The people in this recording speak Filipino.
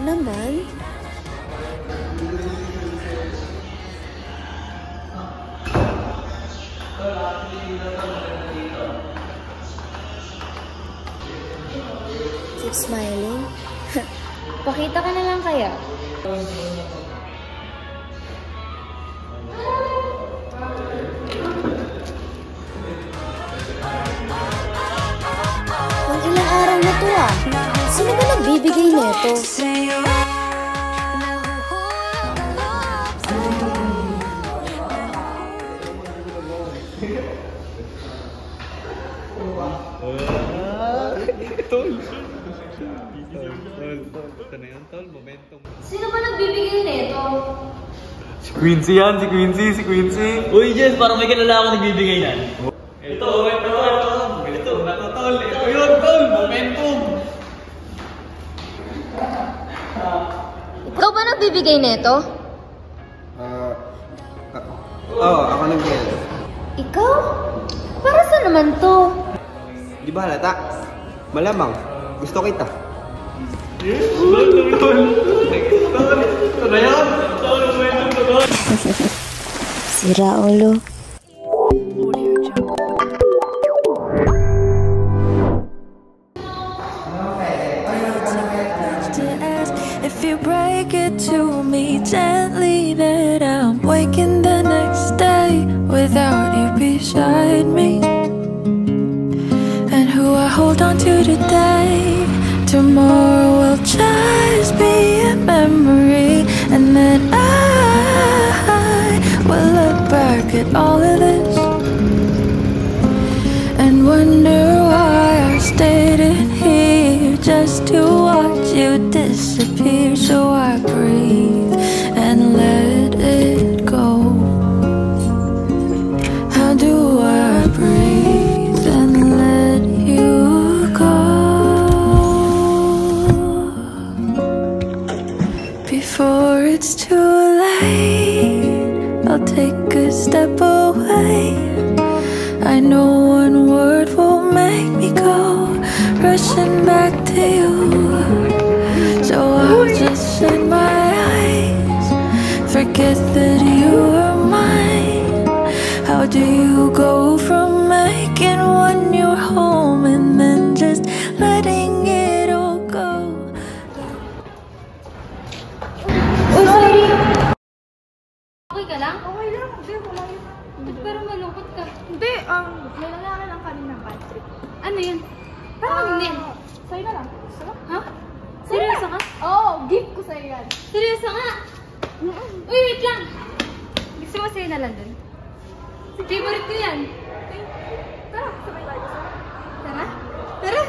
naman? Keep smiling. Pakita ka na lang kaya. Ang ilang araw na to ah. Sino ba nagbibigay neto? Sino ba nagbibigay neto? Si Quincy yan, si Quincy, si Quincy. Uy, Jess, parang may kilala ako nagbibigay na. Ito, yun, tol, momentum. Ikaw ba nagbibigay neto? Oo, ako nagbigay. Ikaw? Para saan naman to? Di ba halata? Malamang, gusto kita. Sira ulo. If you break it to me gently that I'm waking the next day without you beside me, and who I hold on to today, tomorrow will just be a memory, and then I will look back at all of this and wonder why I stayed in here just to watch you disappear. So I breathe and let it go. How do I breathe and let you go before it's too late? I'll take a step away. I know one word will make me go rushing back to you. So I'll just shut my eyes, forget that you are mine. How do you go from making one your home and then just letting it all go? Oh, sorry! Okay ka lang? Okay lang, hindi, wala yun. Pero malungkot ka. Hindi, may lalaki lang kaninang country. Ano yun? Parang hindi. Sa'yo na lang. Gusto mo? Ha? Seryoso ka? Oo, gift ko sa'yo yan. Seryoso nga? Uy, wait lang! Gusto mo sa'yo na lang dun? Favorite ko yan. Tara, sabay tayo. Tara? Tara!